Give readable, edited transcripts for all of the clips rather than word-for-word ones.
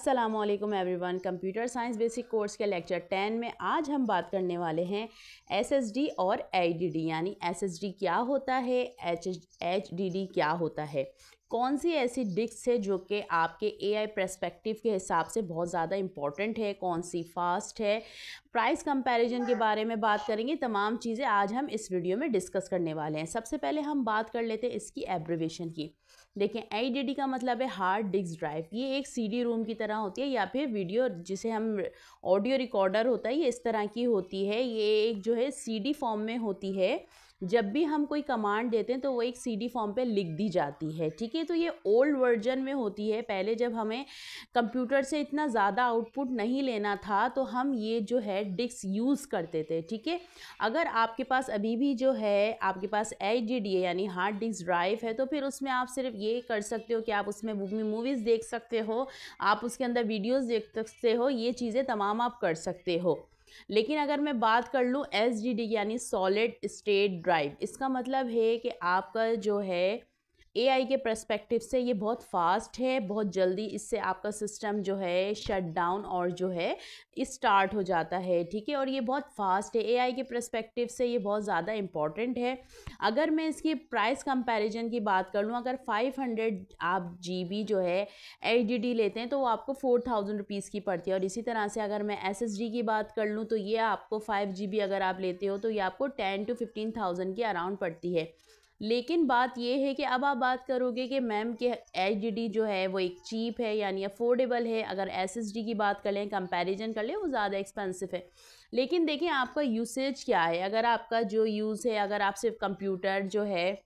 अस्सलामुअलैकुम everyone. Computer science basic course के lecture 10 में आज हम बात करने वाले हैं एसएसडी और एचडीडी, यानी एसएसडी क्या होता है, एचडीडी क्या होता है, कौन सी ऐसी डिस्क है जो कि आपके एआई पर्सपेक्टिव के हिसाब से बहुत ज़्यादा इम्पॉर्टेंट है, कौन सी फास्ट है, प्राइस कंपैरिजन के बारे में बात करेंगे। तमाम चीज़ें आज हम इस वीडियो में डिस्कस करने वाले हैं। सबसे पहले हम बात कर लेते हैं इसकी एब्रिवेशन की। देखें, एचडीडी का मतलब है हार्ड डिस्क ड्राइव। ये एक सीडी रोम की तरह होती है या फिर वीडियो जिसे हम ऑडियो रिकॉर्डर होता है, ये इस तरह की होती है। ये एक जो है सीडी फॉर्म में होती है। जब भी हम कोई कमांड देते हैं तो वो एक सीडी फॉर्म पे लिख दी जाती है, ठीक है। तो ये ओल्ड वर्जन में होती है। पहले जब हमें कंप्यूटर से इतना ज़्यादा आउटपुट नहीं लेना था तो हम ये जो है डिस्क यूज़ करते थे, ठीक है। अगर आपके पास अभी भी जो है आपके पास एचडीडी है यानी हार्ड डिस्क ड्राइव है, तो फिर उसमें आप सिर्फ ये कर सकते हो कि आप उसमें मूवीज़ देख सकते हो, आप उसके अंदर वीडियोज़ देख सकते हो, ये चीज़ें तमाम आप कर सकते हो। लेकिन अगर मैं बात कर लूँ एसडीडी यानी सॉलिड स्टेट ड्राइव, इसका मतलब है कि आपका जो है एआई के पर्सपेक्टिव से ये बहुत फास्ट है, बहुत जल्दी इससे आपका सिस्टम जो है शट डाउन और जो है स्टार्ट हो जाता है, ठीक है। और ये बहुत फास्ट है, एआई के पर्सपेक्टिव से ये बहुत ज़्यादा इम्पॉर्टेंट है। अगर मैं इसकी प्राइस कंपैरिजन की बात कर लूँ, अगर 500 आप जीबी जो है एचडीडी लेते हैं तो वो आपको 4000 रुपीज़ की पड़ती है। और इसी तरह से अगर मैं एसएसडी की बात कर लूँ तो ये आपको 5 जीबी अगर आप लेते हो तो ये आपको 10 to 15,000 के अराउंड पड़ती है। लेकिन बात ये है कि अब आप बात करोगे कि मैम कि एचडीडी जो है वो एक चीप है यानी अफोर्डेबल है। अगर एसएसडी की बात कर लें, कंपैरिजन कर लें, वो ज़्यादा एक्सपेंसिव है। लेकिन देखिए आपका यूसेज क्या है। अगर आपका जो यूज़ है, अगर आप सिर्फ कंप्यूटर जो है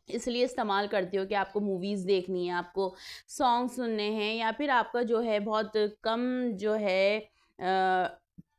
इसलिए इस्तेमाल करते हो कि आपको मूवीज़ देखनी है, आपको सॉन्ग सुनने हैं, या फिर आपका जो है बहुत कम जो है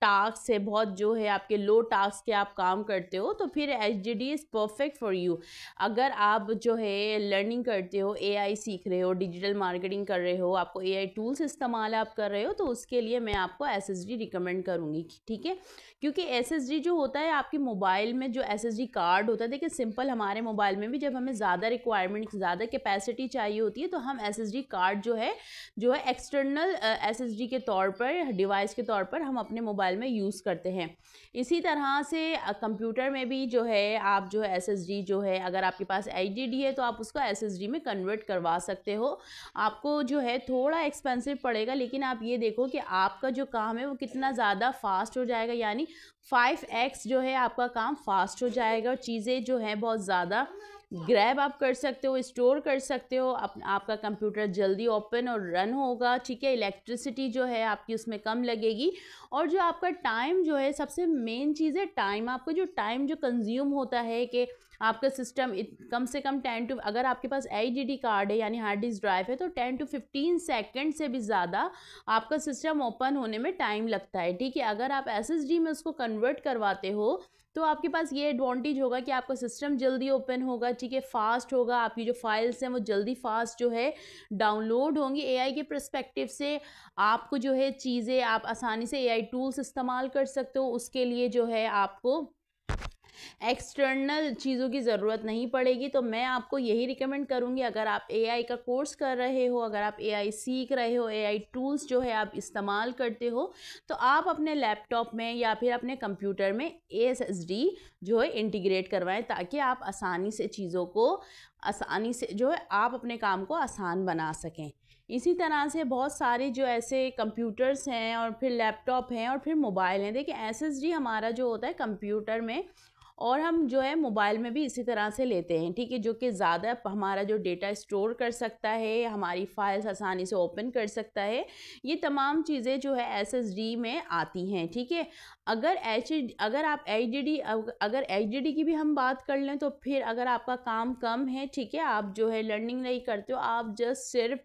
टास्क है, बहुत जो है आपके लो टास्क के आप काम करते हो, तो फिर HDD is perfect for you. अगर आप जो है लर्निंग करते हो, एआई सीख रहे हो, डिजिटल मार्केटिंग कर रहे हो, आपको एआई टूल्स इस्तेमाल आप कर रहे हो, तो उसके लिए मैं आपको एसएसडी रिकमेंड करूँगी, ठीक है। क्योंकि एसएसडी जो होता है आपके मोबाइल में जो एसएसडी कार्ड होता है, देखिए सिंपल हमारे मोबाइल में भी जब हमें ज़्यादा रिक्वायरमेंट, ज़्यादा कैपेसिटी चाहिए होती है तो हम एसएसडी कार्ड जो है एक्सटर्नल एसएसडी के तौर पर, डिवाइस के तौर पर हम अपने मोबाइल में यूज़ करते हैं। इसी तरह से कंप्यूटर में भी जो है आप जो है एसएसडी जो है, अगर आपके पास एचडीडी है तो आप उसको एसएसडी में कन्वर्ट करवा सकते हो। आपको जो है थोड़ा एक्सपेंसिव पड़ेगा, लेकिन आप ये देखो कि आपका जो काम है वो कितना ज़्यादा फास्ट हो जाएगा, यानी 5x जो है आपका काम फास्ट हो जाएगा। और चीज़ें जो है बहुत ज़्यादा ग्रैब आप कर सकते हो, स्टोर कर सकते हो, आपका कंप्यूटर जल्दी ओपन और रन होगा, ठीक है। इलेक्ट्रिसिटी जो है आपकी उसमें कम लगेगी। और जो आपका टाइम जो है, सबसे मेन चीज़ है टाइम। आपका जो टाइम जो कंज्यूम होता है कि आपका सिस्टम कम से कम 10 to, अगर आपके पास एचडीडी कार्ड है यानी हार्ड डिस्क ड्राइव है, तो 10 to 15 सेकेंड से भी ज़्यादा आपका सिस्टम ओपन होने में टाइम लगता है, ठीक है। अगर आप एसएसडी में उसको कन्वर्ट करवाते हो तो आपके पास ये एडवांटेज होगा कि आपका सिस्टम जल्दी ओपन होगा, ठीक है, फास्ट होगा, आपकी जो फाइल्स हैं वो जल्दी फास्ट जो है डाउनलोड होंगी। एआई के पर्सपेक्टिव से आपको जो है चीज़ें आप आसानी से एआई टूल्स इस्तेमाल कर सकते हो। उसके लिए जो है आपको एक्सटर्नल चीज़ों की ज़रूरत नहीं पड़ेगी। तो मैं आपको यही रिकमेंड करूँगी, अगर आप एआई का कोर्स कर रहे हो, अगर आप एआई सीख रहे हो, एआई टूल्स जो है आप इस्तेमाल करते हो, तो आप अपने लैपटॉप में या फिर अपने कंप्यूटर में एसएसडी जो है इंटीग्रेट करवाएं, ताकि आप आसानी से चीज़ों को आसानी से जो है आप अपने काम को आसान बना सकें। इसी तरह से बहुत सारे जो ऐसे कंप्यूटर्स हैं और फिर लैपटॉप हैं और फिर मोबाइल हैं। देखिए एसएसडी हमारा जो होता है कंप्यूटर में, और हम जो है मोबाइल में भी इसी तरह से लेते हैं, ठीक है, जो कि ज़्यादा हमारा जो डेटा स्टोर कर सकता है, हमारी फाइल्स आसानी से ओपन कर सकता है। ये तमाम चीज़ें जो है एसएसडी में आती हैं, ठीक है। अगर आप एचडीडी की भी हम बात कर लें तो फिर अगर आपका काम कम है, ठीक है, आप जो है लर्निंग नहीं करते हो, आप जस्ट सिर्फ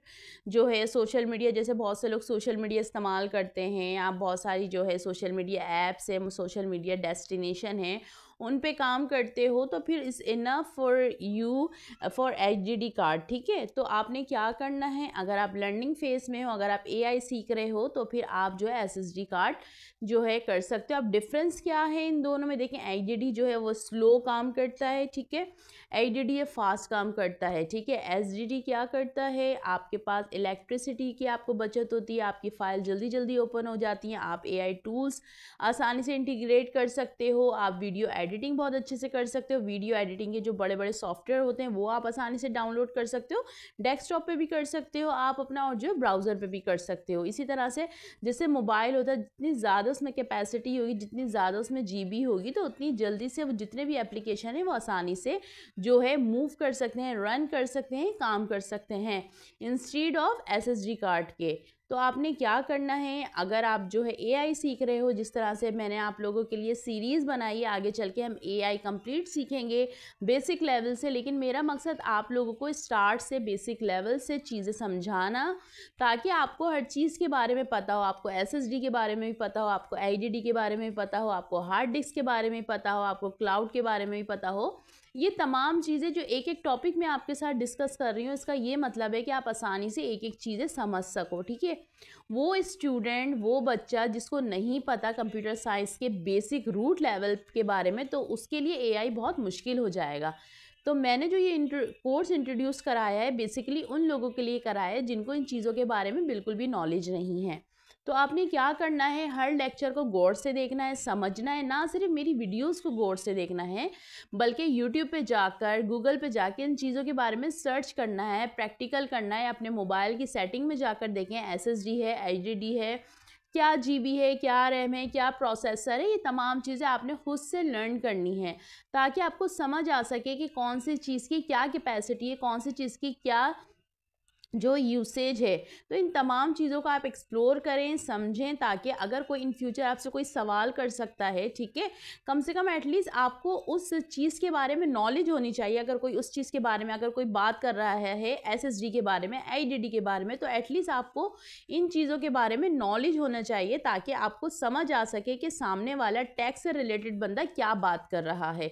जो है सोशल मीडिया, जैसे बहुत से लोग सोशल मीडिया इस्तेमाल करते हैं, आप बहुत सारी जो है सोशल मीडिया ऐप्स है, सोशल मीडिया डेस्टिनेशन है, उन पे काम करते हो तो फिर is enough for you for HDD card, ठीक है। तो आपने क्या करना है, अगर आप लर्निंग फेज में हो, अगर आप AI सीख रहे हो तो फिर आप जो है SSD कार्ड जो है कर सकते हो। अब डिफरेंस क्या है इन दोनों में, देखें HDD जो है वो स्लो काम करता है, ठीक है, HDD ये फास्ट काम करता है, ठीक है। SSD क्या करता है, आपके पास इलेक्ट्रिसिटी की आपको बचत होती है, आपकी फ़ाइल जल्दी जल्दी ओपन हो जाती हैं, आप AI टूल्स आसानी से इंटीग्रेट कर सकते हो, आप वीडियो एडिटिंग बहुत अच्छे से कर सकते हो, वीडियो एडिटिंग के जो बड़े बड़े सॉफ्टवेयर होते हैं वो आप आसानी से डाउनलोड कर सकते हो, डेस्कटॉप पे भी कर सकते हो आप अपना, और जो ब्राउज़र पे भी कर सकते हो। इसी तरह से जैसे मोबाइल होता है, जितनी ज़्यादा उसमें कैपेसिटी होगी, जितनी ज़्यादा उसमें GB होगी, तो उतनी जल्दी से वो जितने भी एप्लीकेशन है वो आसानी से जो है मूव कर सकते हैं, रन कर सकते हैं, काम कर सकते हैं इंस्टेड ऑफ SSD कार्ड के। तो आपने क्या करना है, अगर आप जो है AI सीख रहे हो, जिस तरह से मैंने आप लोगों के लिए सीरीज़ बनाई है, आगे चल के हम AI कंप्लीट सीखेंगे बेसिक लेवल से, लेकिन मेरा मकसद आप लोगों को स्टार्ट से बेसिक लेवल से चीज़ें समझाना, ताकि आपको हर चीज़ के बारे में पता हो, आपको SSD के बारे में भी पता हो, आपको IDD के बारे में भी पता हो, आपको हार्ड डिस्क के बारे में पता हो, आपको क्लाउड के बारे में भी पता हो। ये तमाम चीज़ें जो एक एक टॉपिक मैं आपके साथ डिस्कस कर रही हूँ, इसका ये मतलब है कि आप आसानी से एक एक चीज़ें समझ सको, ठीक है। वो स्टूडेंट, वो बच्चा जिसको नहीं पता कंप्यूटर साइंस के बेसिक रूट लेवल के बारे में, तो उसके लिए AI बहुत मुश्किल हो जाएगा। तो मैंने जो ये कोर्स इंट्रोड्यूस कराया है, बेसिकली उन लोगों के लिए कराया है जिनको इन चीज़ों के बारे में बिल्कुल भी नॉलेज नहीं है। तो आपने क्या करना है, हर लेक्चर को गौर से देखना है, समझना है, ना सिर्फ मेरी वीडियोस को गौर से देखना है, बल्कि यूट्यूब पे जाकर, गूगल पे जाकर इन चीज़ों के बारे में सर्च करना है, प्रैक्टिकल करना है, अपने मोबाइल की सेटिंग में जाकर देखें SSD है, HDD है, क्या GB है, क्या रैम है, क्या प्रोसेसर है, ये तमाम चीज़ें आपने खुद से लर्न करनी है, ताकि आपको समझ आ सके कि कौन सी चीज़ की क्या कैपेसिटी है, कौन सी चीज़ की क्या जो यूसेज है। तो इन तमाम चीज़ों को आप एक्सप्लोर करें, समझें, ताकि अगर कोई इन फ्यूचर आपसे कोई सवाल कर सकता है, ठीक है, कम से कम एटलीस्ट आपको उस चीज़ के बारे में नॉलेज होनी चाहिए। अगर कोई उस चीज़ के बारे में अगर कोई बात कर रहा है SSD के बारे में, IDD के बारे में, तो एटलीस्ट आपको इन चीज़ों के बारे में नॉलेज होना चाहिए, ताकि आपको समझ आ सके कि सामने वाला टेक से रिलेटेड बंदा क्या बात कर रहा है।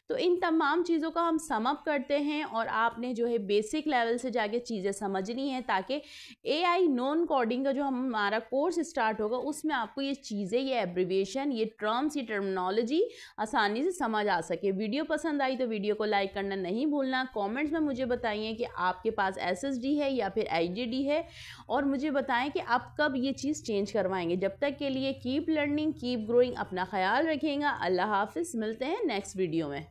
तो इन तमाम चीज़ों का हम सम अप करते हैं, और आपने जो है बेसिक लेवल से जाके चीज़ें समझनी है, ताकि AI नॉन कोडिंग का जो हमारा कोर्स स्टार्ट होगा उसमें आपको ये चीज़ें, ये एब्रिविएशन, ये टर्म्स, ये टर्मिनोलॉजी आसानी से समझ आ सके। वीडियो पसंद आई तो वीडियो को लाइक करना नहीं भूलना। कमेंट्स में मुझे बताइए कि आपके पास SSD है या फिर IDD है, और मुझे बताएं कि आप कब ये चीज़ चेंज करवाएंगे। जब तक के लिए कीप लर्निंग, कीप ग्रोइंग, अपना ख्याल रखिएगा। अल्लाह हाफिज़, मिलते हैं नेक्स्ट वीडियो में।